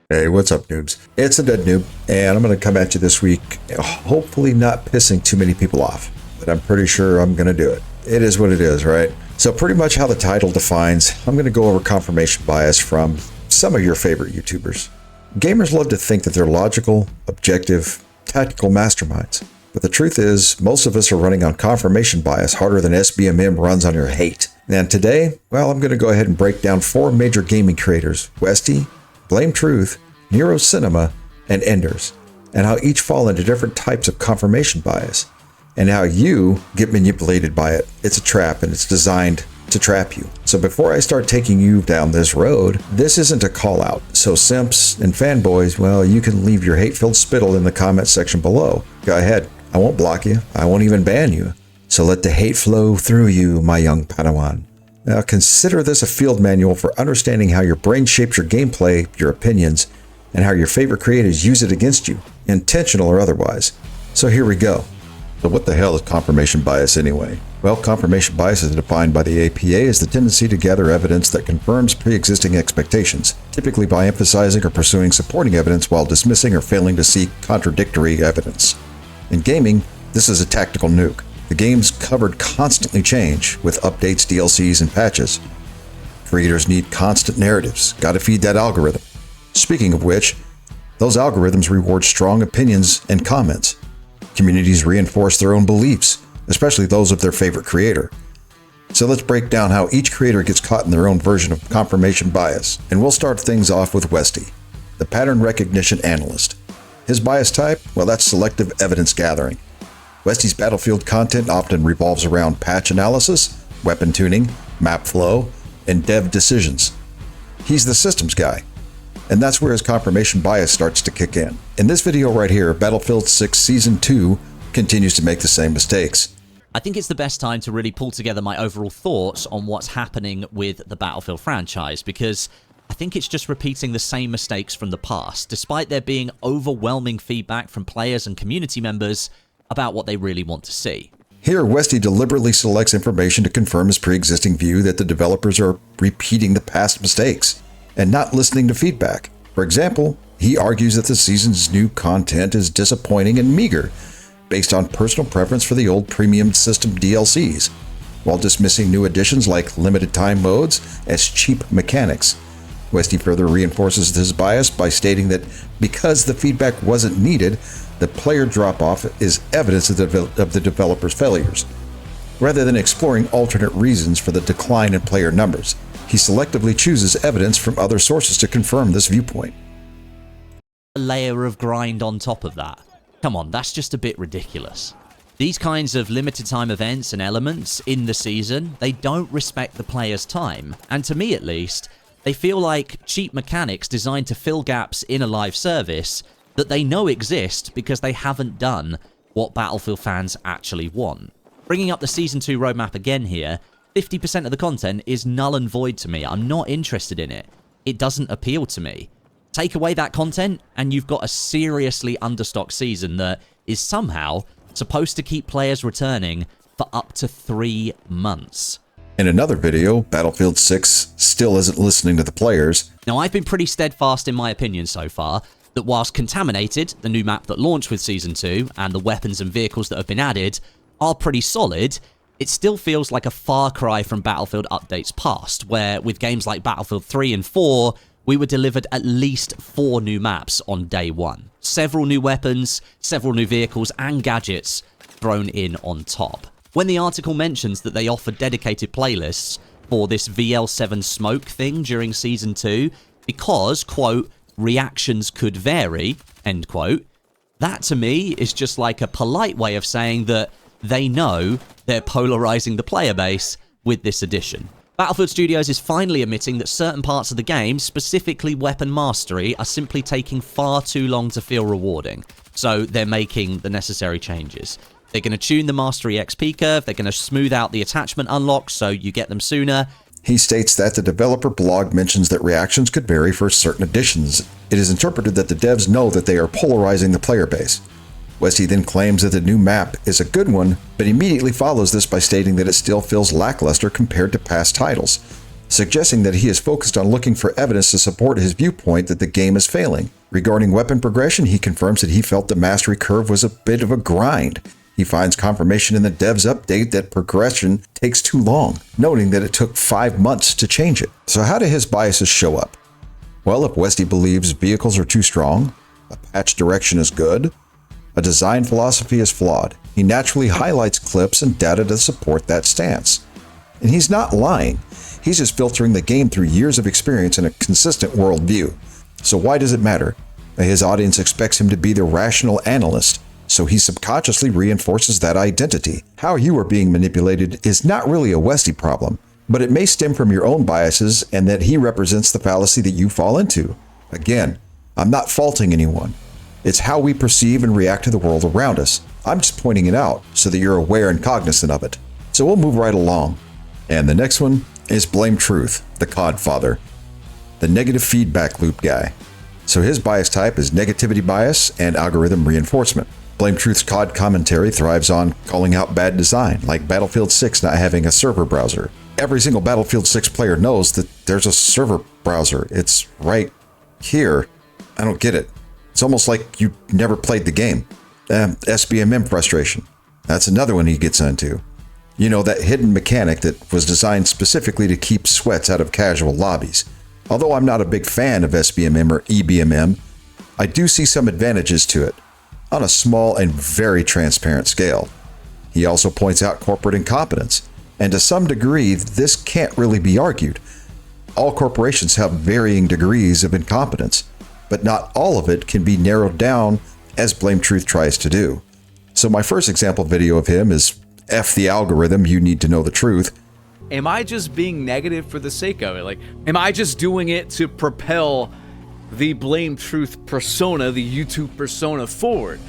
Hey, what's up, noobs? It's a Dead Noob, and I'm going to come at you this week, hopefully not pissing too many people off, but I'm pretty sure I'm going to do it. It is what it is, right? So pretty much how the title defines, I'm going to go over confirmation bias from some of your favorite YouTubers. Gamers love to think that they're logical, objective, tactical masterminds, but the truth is, most of us are running on confirmation bias harder than SBMM runs on your hate. And today, well, I'm going to go ahead and break down 4 major gaming creators, Westie, BlameTruth, NerosCinema, and Enders, and how each fall into different types of confirmation bias, and how you get manipulated by it. It's a trap, and it's designed to trap you. So before I start taking you down this road, this isn't a call out. So simps and fanboys, well, you can leave your hate-filled spittle in the comment section below. Go ahead. I won't block you. I won't even ban you. So let the hate flow through you, my young Padawan. Now consider this a field manual for understanding how your brain shapes your gameplay, your opinions, and how your favorite creators use it against you, intentional or otherwise. So here we go. So what the hell is confirmation bias anyway? Well, confirmation bias is defined by the APA as the tendency to gather evidence that confirms pre-existing expectations, typically by emphasizing or pursuing supporting evidence while dismissing or failing to see contradictory evidence. In gaming, this is a tactical nuke. The games covered constantly change with updates, DLCs, and patches. Creators need constant narratives. Gotta feed that algorithm. Speaking of which, those algorithms reward strong opinions and comments. Communities reinforce their own beliefs, especially those of their favorite creator. So let's break down how each creator gets caught in their own version of confirmation bias. And we'll start things off with Westie, the pattern recognition analyst. His bias type? Well, that's selective evidence gathering. Westie's Battlefield content often revolves around patch analysis, weapon tuning, map flow, and dev decisions. He's the systems guy, and that's where his confirmation bias starts to kick in. In this video right here, Battlefield 6 Season 2 continues to make the same mistakes. I think it's the best time to really pull together my overall thoughts on what's happening with the Battlefield franchise, because I think it's just repeating the same mistakes from the past, despite there being overwhelming feedback from players and community members about what they really want to see. Here, Westie deliberately selects information to confirm his pre-existing view that the developers are repeating the past mistakes and not listening to feedback. For example, he argues that the season's new content is disappointing and meager, based on personal preference for the old premium system DLCs, while dismissing new additions like limited time modes as cheap mechanics. Westie further reinforces his bias by stating that because the feedback wasn't needed, the player drop-off is evidence of the developer's failures. Rather than exploring alternate reasons for the decline in player numbers, he selectively chooses evidence from other sources to confirm this viewpoint. A layer of grind on top of that. Come on, that's just a bit ridiculous. These kinds of limited time events and elements in the season, they don't respect the player's time, and to me at least, they feel like cheap mechanics designed to fill gaps in a live service that they know exist because they haven't done what Battlefield fans actually want. Bringing up the Season 2 roadmap again here, 50% of the content is null and void to me. I'm not interested in it. It doesn't appeal to me. Take away that content, and you've got a seriously understocked season that is somehow supposed to keep players returning for up to 3 months. In another video, Battlefield 6 still isn't listening to the players. Now, I've been pretty steadfast in my opinion so far, that whilst Contaminated, the new map that launched with Season 2, and the weapons and vehicles that have been added are pretty solid, it still feels like a far cry from Battlefield updates past, where with games like Battlefield 3 and 4, we were delivered at least 4 new maps on day 1. Several new weapons, several new vehicles, and gadgets thrown in on top. When the article mentions that they offer dedicated playlists for this VL7 smoke thing during Season 2, because, quote, reactions could vary, end quote, that to me is just like a polite way of saying that they know they're polarizing the player base with this addition. Battlefield Studios is finally admitting that certain parts of the game, specifically weapon mastery, are simply taking far too long to feel rewarding, so they're making the necessary changes. They're going to tune the mastery XP curve, they're going to smooth out the attachment unlocks so you get them sooner. He states that the developer blog mentions that reactions could vary for certain additions. It is interpreted that the devs know that they are polarizing the player base. Westie then claims that the new map is a good one, but immediately follows this by stating that it still feels lackluster compared to past titles. suggesting that he is focused on looking for evidence to support his viewpoint that the game is failing. Regarding weapon progression, he confirms that he felt the mastery curve was a bit of a grind. He finds confirmation in the dev's update that progression takes too long, noting that it took 5 months to change it. So how do his biases show up? Well, if Westie believes vehicles are too strong, a patch direction is good, a design philosophy is flawed, he naturally highlights clips and data to support that stance. And he's not lying. He's just filtering the game through years of experience and a consistent worldview. So why does it matter? His audience expects him to be the rational analyst, so he subconsciously reinforces that identity. How you are being manipulated is not really a Westie problem, but it may stem from your own biases and that he represents the fallacy that you fall into. Again, I'm not faulting anyone. It's how we perceive and react to the world around us. I'm just pointing it out so that you're aware and cognizant of it. So we'll move right along. And the next one is BlameTruth, the Codfather, the negative feedback loop guy. So his bias type is negativity bias and algorithm reinforcement. BlameTruth's COD commentary thrives on calling out bad design, like Battlefield 6 not having a server browser. Every single Battlefield 6 player knows that there's a server browser. It's right here. I don't get it. It's almost like you never played the game. SBMM frustration. That's another one he gets into. You know, that hidden mechanic that was designed specifically to keep sweats out of casual lobbies. Although I'm not a big fan of SBMM or EBMM, I do see some advantages to it, on a small and very transparent scale. He also points out corporate incompetence, and to some degree, this can't really be argued. All corporations have varying degrees of incompetence, but not all of it can be narrowed down as BlameTruth tries to do. So my first example video of him is F the algorithm, you need to know the truth. Am I just being negative for the sake of it? Like, am I just doing it to propel the BlameTruth persona, the YouTube persona forward?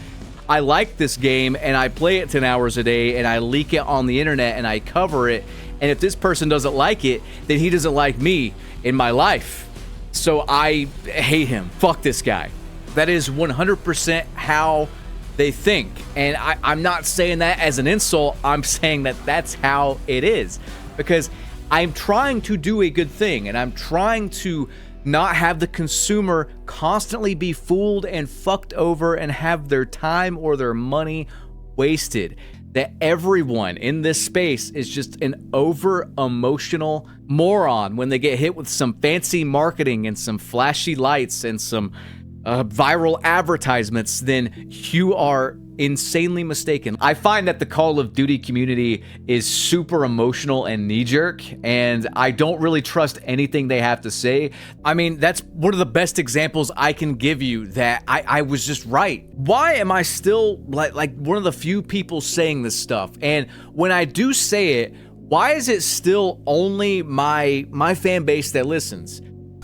I like this game and I play it 10 hours a day and I leak it on the internet and I cover it. And if this person doesn't like it, then he doesn't like me in my life. So I hate him. Fuck this guy. That is 100% how they think. And I'm not saying that as an insult. I'm saying that that's how it is. Because I'm trying to do a good thing and I'm trying to not have the consumer constantly be fooled and fucked over and have their time or their money wasted. That everyone in this space is just an over emotional moron when they get hit with some fancy marketing and some flashy lights and some viral advertisements, then you are insanely mistaken. I find that the Call of Duty community is super emotional and knee-jerk, and I don't really trust anything they have to say. I mean, that's one of the best examples I can give you that I was just right. Why am I still like one of the few people saying this stuff? And when I do say it, why is it still only my fan base that listens?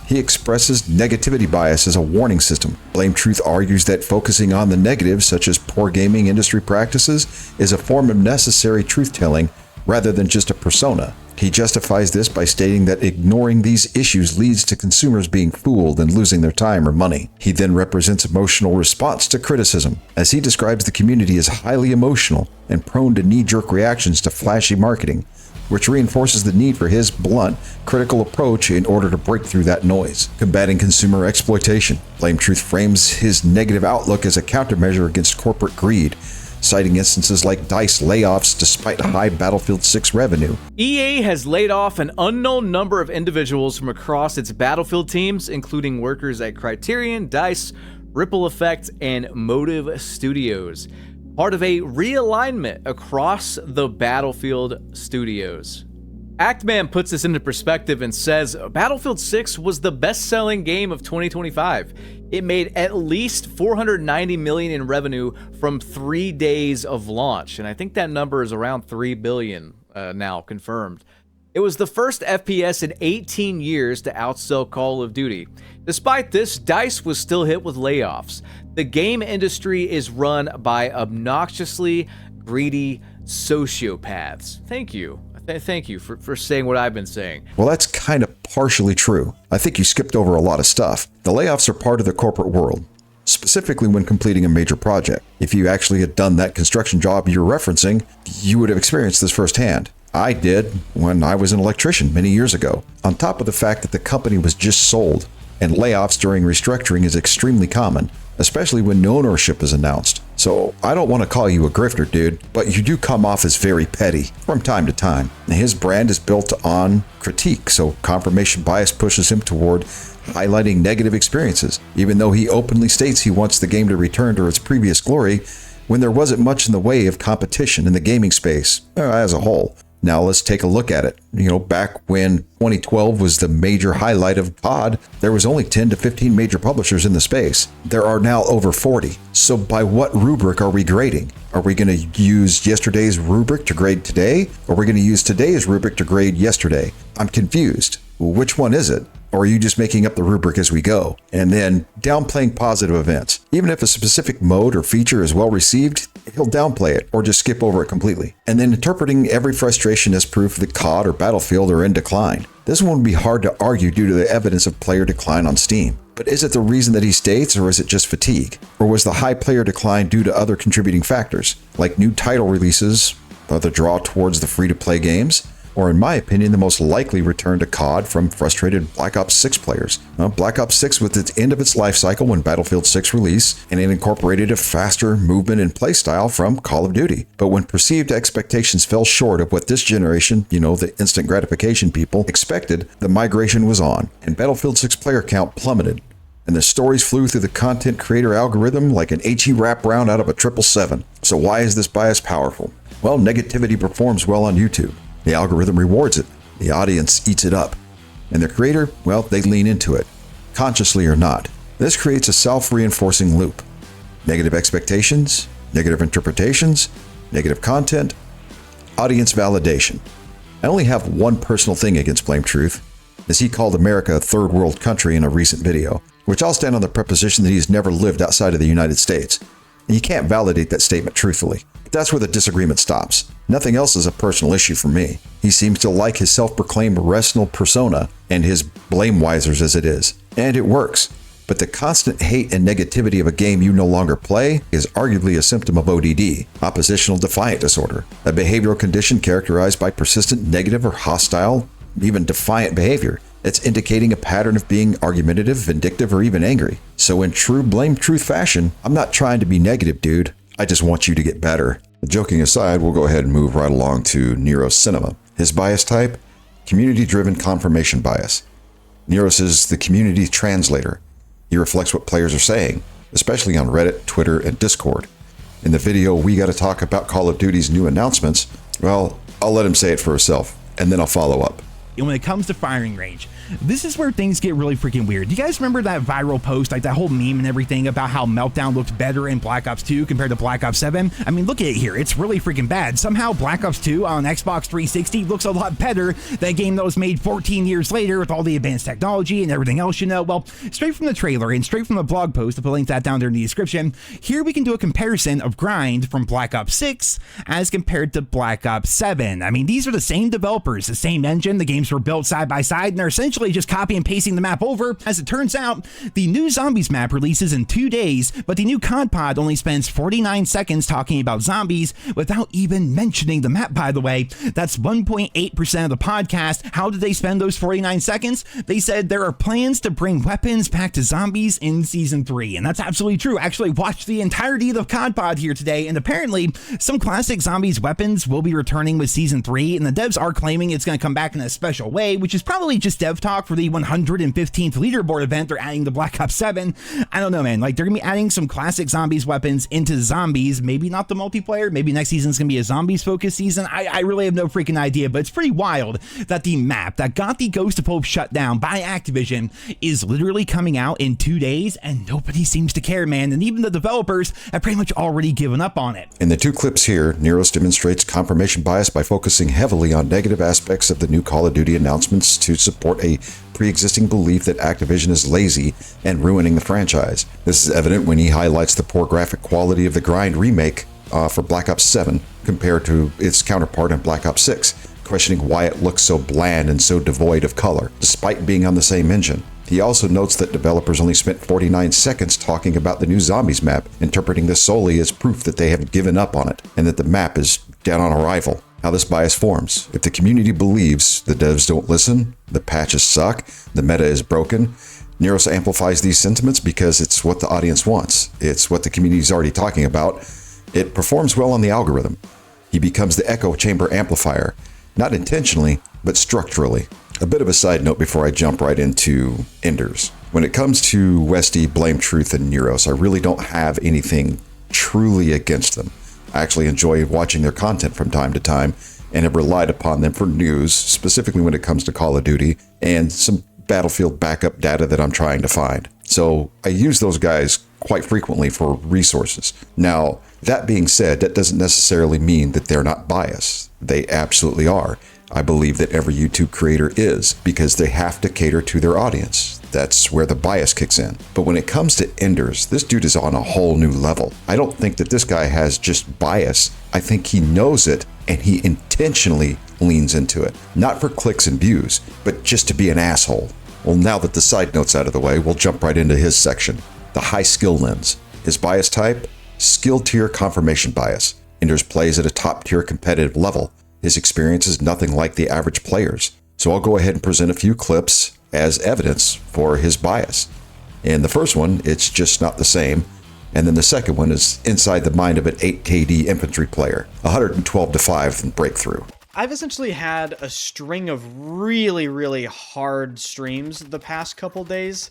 He expresses negativity bias as a warning system. BlameTruth argues that focusing on the negatives, such as poor gaming industry practices, is a form of necessary truth-telling rather than just a persona. He justifies this by stating that ignoring these issues leads to consumers being fooled and losing their time or money. He then represents emotional response to criticism, as he describes the community as highly emotional and prone to knee-jerk reactions to flashy marketing, which reinforces the need for his blunt, critical approach in order to break through that noise. Combating consumer exploitation, BlameTruth frames his negative outlook as a countermeasure against corporate greed, citing instances like DICE layoffs despite high Battlefield 6 revenue. EA has laid off an unknown number of individuals from across its Battlefield teams, including workers at Criterion, DICE, Ripple Effect, and Motive Studios. Part of a realignment across the Battlefield studios. Actman puts this into perspective and says Battlefield 6 was the best-selling game of 2025. It made at least $490 million in revenue from 3 days of launch, and I think that number is around $3 billion now confirmed. It was the first FPS in 18 years to outsell Call of Duty. Despite this, DICE was still hit with layoffs. The game industry is run by obnoxiously greedy sociopaths. Thank you. Thank you for saying what I've been saying. Well, that's kind of partially true. I think you skipped over a lot of stuff. The layoffs are part of the corporate world, specifically when completing a major project. If you actually had done that construction job you're referencing, you would have experienced this firsthand. I did when I was an electrician many years ago. On top of the fact that the company was just sold, and layoffs during restructuring is extremely common, especially when no ownership is announced. So I don't want to call you a grifter, dude, but you do come off as very petty from time to time. His brand is built on critique, so confirmation bias pushes him toward highlighting negative experiences, even though he openly states he wants the game to return to its previous glory when there wasn't much in the way of competition in the gaming space as a whole. Now let's take a look at it. Back when 2012 was the major highlight of COD, there was only 10 to 15 major publishers in the space. There are now over 40. So by what rubric are we grading? Are we going to use yesterday's rubric to grade today? Or are we going to use today's rubric to grade yesterday? I'm confused. Which one is it? Or are you just making up the rubric as we go? And then downplaying positive events. Even if a specific mode or feature is well received, he'll downplay it or just skip over it completely. And then interpreting every frustration as proof that COD or Battlefield are in decline. This one would be hard to argue due to the evidence of player decline on Steam. But is it the reason that he states, or is it just fatigue? Or was the high player decline due to other contributing factors, like new title releases, or the draw towards the free-to-play games? Or in my opinion, the most likely return to COD from frustrated Black Ops 6 players. Black Ops 6 was at the end of its life cycle when Battlefield 6 released, and it incorporated a faster movement and playstyle from Call of Duty. But when perceived expectations fell short of what this generation, the instant gratification people, expected, the migration was on, and Battlefield 6 player count plummeted. And the stories flew through the content creator algorithm like an HE wrap round out of a 777. So why is this bias powerful? Well, negativity performs well on YouTube. The algorithm rewards it. The audience eats it up. And the creator, well, they lean into it, consciously or not. This creates a self-reinforcing loop. Negative expectations, negative interpretations, negative content, audience validation. I only have one personal thing against BlameTruth, as he called America a third world country in a recent video, which I'll stand on the preposition that he's never lived outside of the United States. And you can't validate that statement truthfully. But that's where the disagreement stops. Nothing else is a personal issue for me. He seems to like his self-proclaimed rational persona and his blame-wisers as it is. And it works. But the constant hate and negativity of a game you no longer play is arguably a symptom of ODD, oppositional defiant disorder, a behavioral condition characterized by persistent negative or hostile, even defiant behavior. It's indicating a pattern of being argumentative, vindictive, or even angry. So in true BlameTruth fashion, I'm not trying to be negative, dude. I just want you to get better. Joking aside, we'll go ahead and move right along to NerosCinema. His bias type, community-driven confirmation bias. Neros is the community translator. He reflects what players are saying, especially on Reddit, Twitter, and Discord. In the video, we got to talk about Call of Duty's new announcements. Well, I'll let him say it for himself, and then I'll follow up. And when it comes to firing range, this is where things get really freaking weird. Do you guys remember that viral post, like that whole meme and everything about how Meltdown looked better in Black Ops 2 compared to Black Ops 7? I mean, look at it here. It's really freaking bad. Somehow Black Ops 2 on Xbox 360 looks a lot better than a game that was made 14 years later with all the advanced technology and everything else, Well, straight from the trailer and straight from the blog post, I'll put a link to that down there in the description, here we can do a comparison of grind from Black Ops 6 as compared to Black Ops 7. I mean, these are the same developers, the same engine, the games were built side by side, and they're essentially just copy and pasting the map over. As it turns out, the new Zombies map releases in 2 days, but the new COD pod only spends 49 seconds talking about zombies without even mentioning the map, by the way. That's 1.8% of the podcast. How did they spend those 49 seconds? They said there are plans to bring weapons back to zombies in Season 3, and that's absolutely true. Actually, watched the entirety of the COD pod here today, and apparently some classic zombies weapons will be returning with Season 3, and the devs are claiming it's going to come back in a special way, which is probably just dev talk for the 115th leaderboard event they're adding to Black Ops 7. I don't know, man. Like, they're gonna be adding some classic zombies weapons into zombies. Maybe not the multiplayer. Maybe next season's gonna be a zombies focused season. I really have no freaking idea, but it's pretty wild that the map that got the Ghost of Hope shut down by Activision is literally coming out in 2 days, and nobody seems to care, man. And even the developers have pretty much already given up on it. In the 2 clips here, Neros demonstrates confirmation bias by focusing heavily on negative aspects of the new Call of Duty announcements to support a pre-existing belief that Activision is lazy and ruining the franchise. This is evident when he highlights the poor graphic quality of the Grind remake for Black Ops 7 compared to its counterpart in Black Ops 6, questioning why it looks so bland and so devoid of color, despite being on the same engine. He also notes that developers only spent 49 seconds talking about the new Zombies map, interpreting this solely as proof that they have given up on it, and that the map is dead on arrival. How this bias forms. If the community believes the devs don't listen, the patches suck, the meta is broken, Neros amplifies these sentiments because it's what the audience wants. It's what the community is already talking about. It performs well on the algorithm. He becomes the echo chamber amplifier, not intentionally, but structurally. A bit of a side note before I jump right into Enders. When it comes to Westie, BlameTruth, and Neros, I really don't have anything truly against them. I actually enjoy watching their content from time to time and have relied upon them for news, specifically when it comes to Call of Duty and some Battlefield backup data that I'm trying to find. So I use those guys quite frequently for resources. Now, that being said, that doesn't necessarily mean that they're not biased. They absolutely are. I believe that every YouTube creator is, because they have to cater to their audience. That's where the bias kicks in. But when it comes to Enders, this dude is on a whole new level. I don't think that this guy has just bias. I think he knows it and he intentionally leans into it. Not for clicks and views, but just to be an asshole. Well, now that the side note's out of the way, we'll jump right into his section. The high skill lens. His bias type? Skill tier confirmation bias. Enders plays at a top tier competitive level. His experience is nothing like the average player's. So I'll go ahead and present a few clips as evidence for his bias. In the first one, it's just not the same. And then the second one is inside the mind of an 8KD infantry player, 112-5 in breakthrough. I've essentially had a string of really hard streams the past couple days,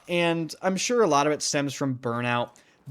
and I'm sure a lot of it stems from burnout,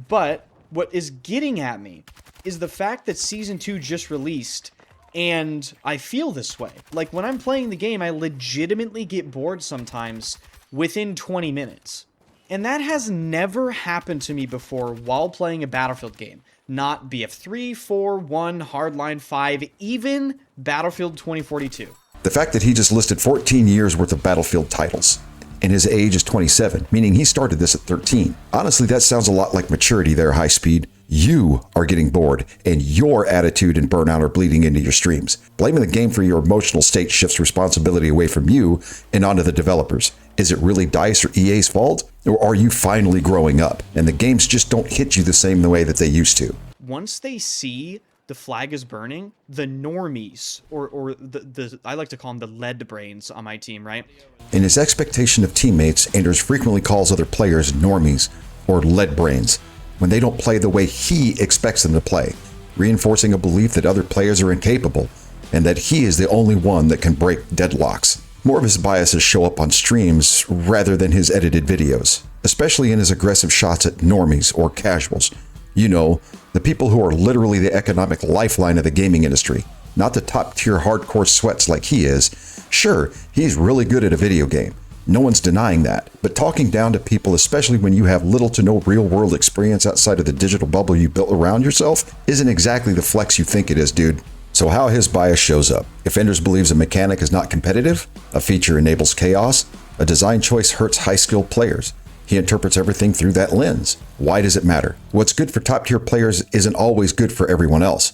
but what is getting at me is the fact that Season 2 just released, and I feel this way. Like, when I'm playing the game, I legitimately get bored sometimes within 20 minutes. And that has never happened to me before while playing a Battlefield game. Not BF3, 4, 1, Hardline 5, even Battlefield 2042. The fact that he just listed 14 years worth of Battlefield titles, and his age is 27, meaning he started this at 13. Honestly, that sounds a lot like maturity there, High Speed. You are getting bored, and your attitude and burnout are bleeding into your streams. Blaming the game for your emotional state shifts responsibility away from you and onto the developers. Is it really DICE or EA's fault? Or are you finally growing up, and the games just don't hit you the same way that they used to? Once they see the flag is burning, the normies, or the I like to call them the lead brains on my team, right? In his expectation of teammates, Enders frequently calls other players normies or lead brains when they don't play the way he expects them to play, reinforcing a belief that other players are incapable and that he is the only one that can break deadlocks. More of his biases show up on streams rather than his edited videos, especially in his aggressive shots at normies or casuals. You know, the people who are literally the economic lifeline of the gaming industry, not the top-tier hardcore sweats like he is. Sure, he's really good at a video game. No one's denying that. But talking down to people, especially when you have little to no real-world experience outside of the digital bubble you built around yourself, isn't exactly the flex you think it is, dude. So how his bias shows up. If Enders believes a mechanic is not competitive, a feature enables chaos, a design choice hurts high-skilled players, he interprets everything through that lens. Why does it matter? What's good for top-tier players isn't always good for everyone else.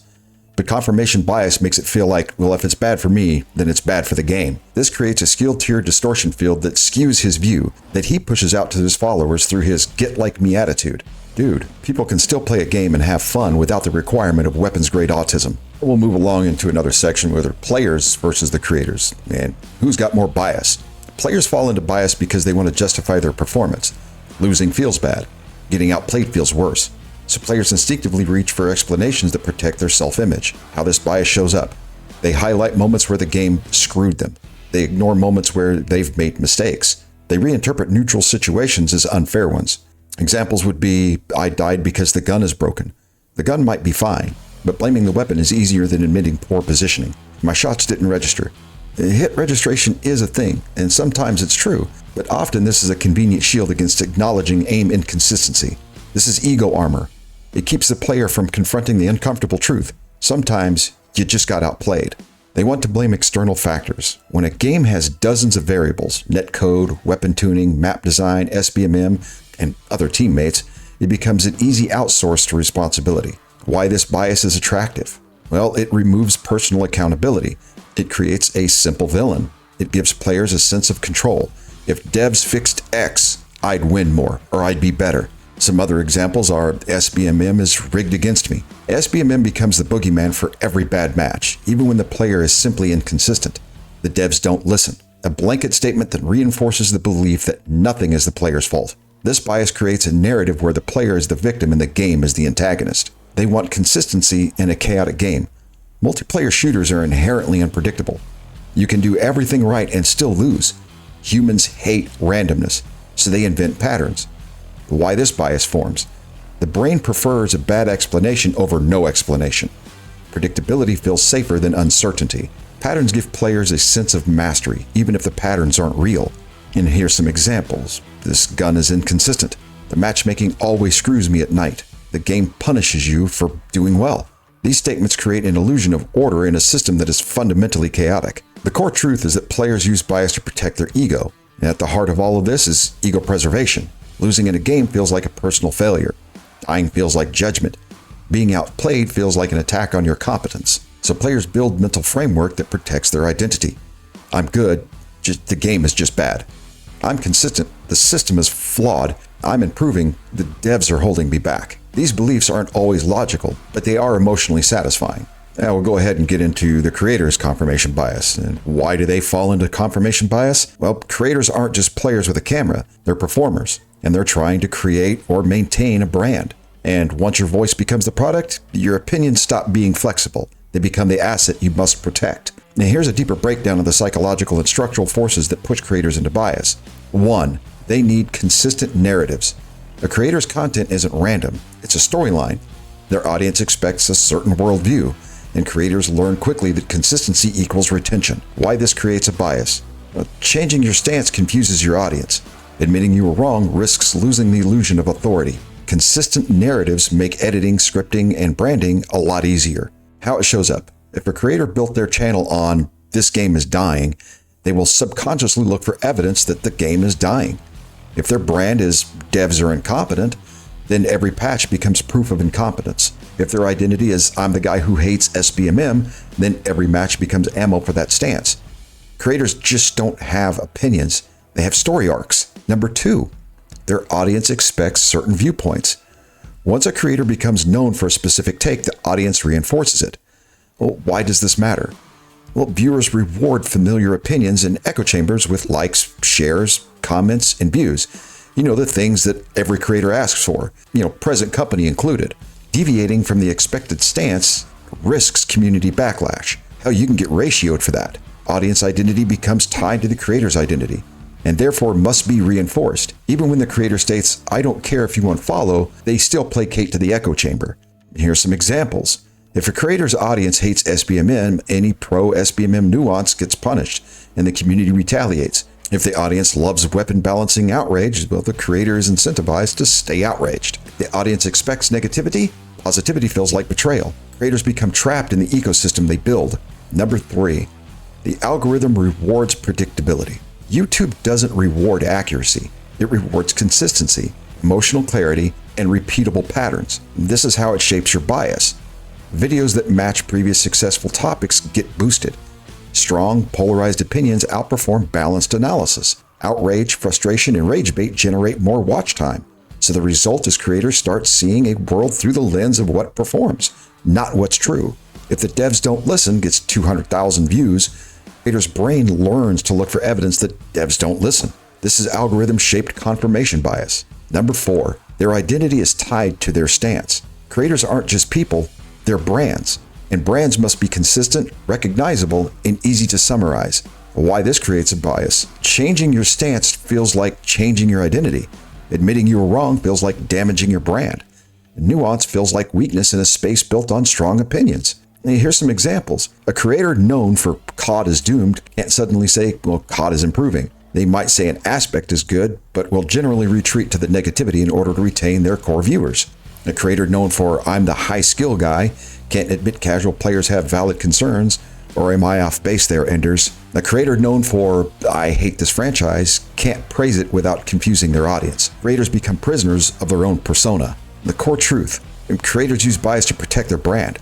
But confirmation bias makes it feel like, well, if it's bad for me, then it's bad for the game. This creates a skill tier distortion field that skews his view, that he pushes out to his followers through his get-like-me attitude. Dude, people can still play a game and have fun without the requirement of weapons-grade autism. We'll move along into another section where they're players versus the creators. And who's got more bias? Players fall into bias because they want to justify their performance. Losing feels bad. Getting outplayed feels worse. So players instinctively reach for explanations that protect their self-image. How this bias shows up. They highlight moments where the game screwed them. They ignore moments where they've made mistakes. They reinterpret neutral situations as unfair ones. Examples would be, I died because the gun is broken. The gun might be fine, but blaming the weapon is easier than admitting poor positioning. My shots didn't register. Hit registration is a thing, and sometimes it's true, but often this is a convenient shield against acknowledging aim inconsistency. This is ego armor. It keeps the player from confronting the uncomfortable truth. Sometimes you just got outplayed. They want to blame external factors. When a game has dozens of variables, netcode, weapon tuning, map design, SBMM, and other teammates, it becomes an easy outsource to responsibility. Why this bias is attractive? Well, it removes personal accountability. It creates a simple villain. It gives players a sense of control. If devs fixed X, I'd win more, or I'd be better. Some other examples are SBMM is rigged against me. SBMM becomes the boogeyman for every bad match, even when the player is simply inconsistent. The devs don't listen. A blanket statement that reinforces the belief that nothing is the player's fault. This bias creates a narrative where the player is the victim and the game is the antagonist. They want consistency in a chaotic game. Multiplayer shooters are inherently unpredictable. You can do everything right and still lose. Humans hate randomness, so they invent patterns. Why this bias forms? The brain prefers a bad explanation over no explanation. Predictability feels safer than uncertainty. Patterns give players a sense of mastery, even if the patterns aren't real. And here's some examples. This gun is inconsistent. The matchmaking always screws me at night. The game punishes you for doing well. These statements create an illusion of order in a system that is fundamentally chaotic. The core truth is that players use bias to protect their ego. And at the heart of all of this is ego preservation. Losing in a game feels like a personal failure. Dying feels like judgment. Being outplayed feels like an attack on your competence. So players build mental framework that protects their identity. I'm good, the game is just bad. I'm consistent, the system is flawed. I'm improving, the devs are holding me back. These beliefs aren't always logical, but they are emotionally satisfying. Now we'll go ahead and get into the creator's confirmation bias. And why do they fall into confirmation bias? Well, creators aren't just players with a camera, they're performers, and they're trying to create or maintain a brand. And once your voice becomes the product, your opinions stop being flexible. They become the asset you must protect. Now here's a deeper breakdown of the psychological and structural forces that push creators into bias. 1. They need consistent narratives. A creator's content isn't random, it's a storyline. Their audience expects a certain worldview, and creators learn quickly that consistency equals retention. Why this creates a bias? Well, changing your stance confuses your audience. Admitting you were wrong risks losing the illusion of authority. Consistent narratives make editing, scripting, and branding a lot easier. How it shows up. If a creator built their channel on "this game is dying," they will subconsciously look for evidence that the game is dying. If their brand is "devs are incompetent," then every patch becomes proof of incompetence. If their identity is "I'm the guy who hates SBMM," then every match becomes ammo for that stance. Creators just don't have opinions. They have story arcs. Number 2, their audience expects certain viewpoints. Once a creator becomes known for a specific take, the audience reinforces it. Well, why does this matter? Well, viewers reward familiar opinions in echo chambers with likes, shares, comments, and views. The things that every creator asks for, present company included. Deviating from the expected stance risks community backlash. Hell, you can get ratioed for that. Audience identity becomes tied to the creator's identity, and therefore must be reinforced. Even when the creator states, "I don't care if you unfollow," they still placate to the echo chamber. Here's some examples. If a creator's audience hates SBMM, any pro-SBMM nuance gets punished, and the community retaliates. If the audience loves weapon balancing outrage, well, the creator is incentivized to stay outraged. If the audience expects negativity, positivity feels like betrayal. Creators become trapped in the ecosystem they build. Number 3, the algorithm rewards predictability. YouTube doesn't reward accuracy. It rewards consistency, emotional clarity, and repeatable patterns. This is how it shapes your bias. Videos that match previous successful topics get boosted. Strong, polarized opinions outperform balanced analysis. Outrage, frustration, and rage bait generate more watch time. So the result is creators start seeing a world through the lens of what performs, not what's true. If the devs don't listen gets 200,000 views, creators' brain learns to look for evidence that devs don't listen. This is algorithm-shaped confirmation bias. Number 4, their identity is tied to their stance. Creators aren't just people, they're brands. And brands must be consistent, recognizable, and easy to summarize. Why this creates a bias? Changing your stance feels like changing your identity. Admitting you were wrong feels like damaging your brand. Nuance feels like weakness in a space built on strong opinions. And here's some examples. A creator known for "COD is doomed" can't suddenly say, "well, COD is improving." They might say an aspect is good, but will generally retreat to the negativity in order to retain their core viewers. A creator known for "I'm the high skill guy" can't admit casual players have valid concerns, or "am I off base there, Enders?" A creator known for "I hate this franchise" can't praise it without confusing their audience. Creators become prisoners of their own persona. The core truth: creators use bias to protect their brand.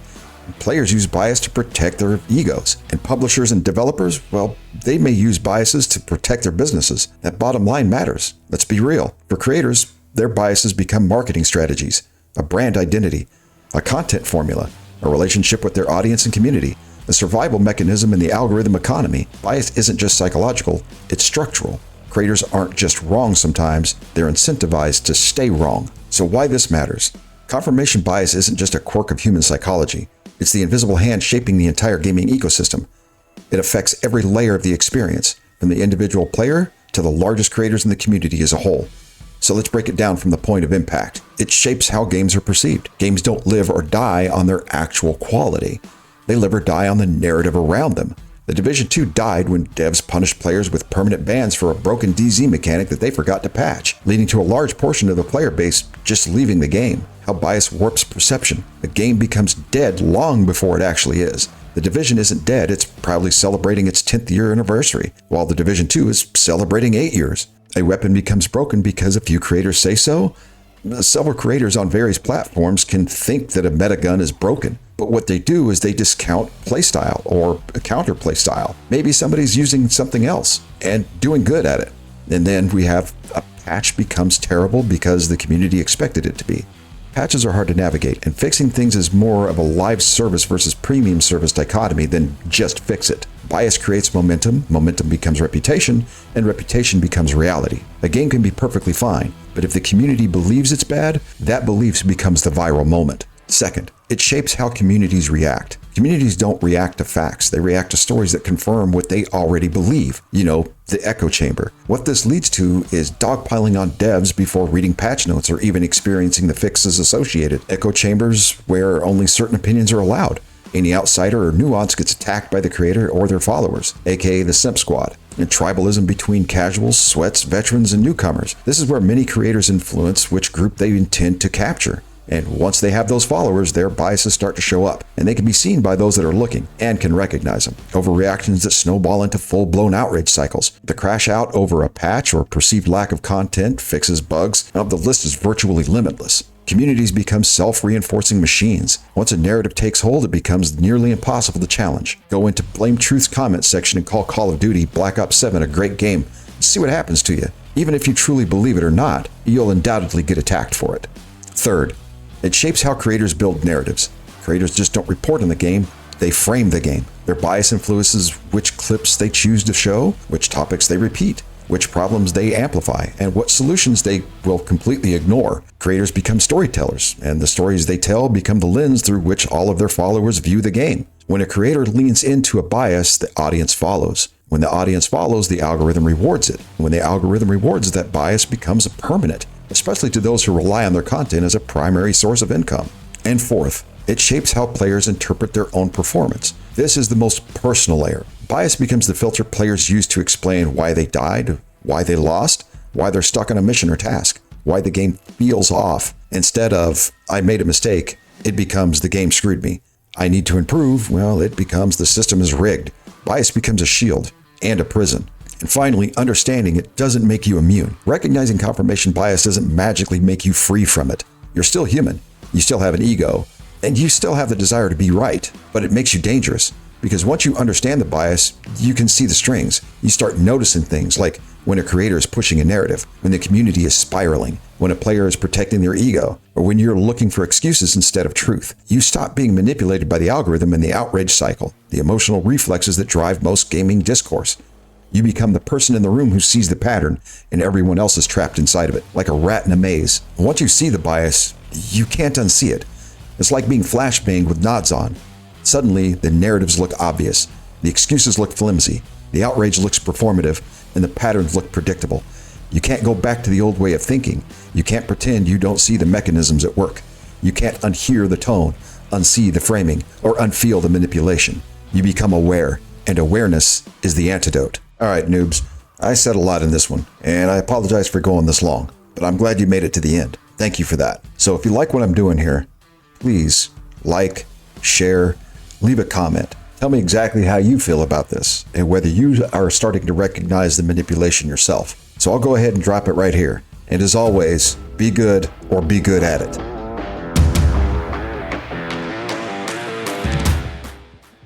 Players use bias to protect their egos. And publishers and developers, well, they may use biases to protect their businesses. That bottom line matters. Let's be real. For creators, their biases become marketing strategies, a brand identity, a content formula, a relationship with their audience and community, a survival mechanism in the algorithm economy. Bias isn't just psychological, it's structural. Creators aren't just wrong sometimes, they're incentivized to stay wrong. So why this matters? Confirmation bias isn't just a quirk of human psychology. It's the invisible hand shaping the entire gaming ecosystem. It affects every layer of the experience, from the individual player to the largest creators in the community as a whole. So let's break it down from the point of impact. It shapes how games are perceived. Games don't live or die on their actual quality. They live or die on the narrative around them. The Division 2 died when devs punished players with permanent bans for a broken DZ mechanic that they forgot to patch, leading to a large portion of the player base just leaving the game. How bias warps perception. The game becomes dead long before it actually is. The Division isn't dead, it's proudly celebrating its 10th year anniversary, while the Division 2 is celebrating 8 years. A weapon becomes broken because a few creators say so. Several creators on various platforms can think that a metagun is broken, but what they do is they discount playstyle or a counter playstyle. Maybe somebody's using something else and doing good at it. And then we have a patch becomes terrible because the community expected it to be. Patches are hard to navigate, and fixing things is more of a live service versus premium service dichotomy than just fix it. Bias creates momentum, momentum becomes reputation, and reputation becomes reality. A game can be perfectly fine, but if the community believes it's bad, that belief becomes the viral moment. Second, it shapes how communities react. Communities don't react to facts, they react to stories that confirm what they already believe. You know, the echo chamber. What this leads to is dogpiling on devs before reading patch notes or even experiencing the fixes associated. Echo chambers where only certain opinions are allowed. Any outsider or nuance gets attacked by the creator or their followers, aka the Simp Squad. And tribalism between casuals, sweats, veterans, and newcomers. This is where many creators influence which group they intend to capture. And once they have those followers, their biases start to show up, and they can be seen by those that are looking and can recognize them. Overreactions that snowball into full-blown outrage cycles. The crash out over a patch or perceived lack of content, fixes, bugs, and the list is virtually limitless. Communities become self-reinforcing machines. Once a narrative takes hold, it becomes nearly impossible to challenge. Go into BlameTruth's comment section and call Call of Duty Black Ops 7 a great game. See what happens to you. Even if you truly believe it or not, you'll undoubtedly get attacked for it. Third, it shapes how creators build narratives. Creators just don't report on the game, they frame the game. Their bias influences which clips they choose to show, which topics they repeat, which problems they amplify, and what solutions they will completely ignore. Creators become storytellers, and the stories they tell become the lens through which all of their followers view the game. When a creator leans into a bias, the audience follows. When the audience follows, the algorithm rewards it. When the algorithm rewards that bias becomes permanent, especially to those who rely on their content as a primary source of income. And fourth, it shapes how players interpret their own performance. This is the most personal layer. Bias becomes the filter players use to explain why they died, why they lost, why they're stuck on a mission or task, why the game feels off. Instead of, I made a mistake, it becomes the game screwed me. I need to improve, well, it becomes the system is rigged. Bias becomes a shield and a prison. And finally, understanding it doesn't make you immune. Recognizing confirmation bias doesn't magically make you free from it. You're still human. You still have an ego. And you still have the desire to be right. But it makes you dangerous. Because once you understand the bias, you can see the strings. You start noticing things like when a creator is pushing a narrative, when the community is spiraling, when a player is protecting their ego, or when you're looking for excuses instead of truth. You stop being manipulated by the algorithm and the outrage cycle, the emotional reflexes that drive most gaming discourse. You become the person in the room who sees the pattern, and everyone else is trapped inside of it, like a rat in a maze. And once you see the bias, you can't unsee it. It's like being flashbanged with nods on. Suddenly, the narratives look obvious, the excuses look flimsy, the outrage looks performative, and the patterns look predictable. You can't go back to the old way of thinking. You can't pretend you don't see the mechanisms at work. You can't unhear the tone, unsee the framing, or unfeel the manipulation. You become aware, and awareness is the antidote. All right, noobs, I said a lot in this one, and I apologize for going this long, but I'm glad you made it to the end. Thank you for that. So if you like what I'm doing here, please like, share, leave a comment. Tell me exactly how you feel about this and whether you are starting to recognize the manipulation yourself. So I'll go ahead and drop it right here. And as always, be good or be good at it.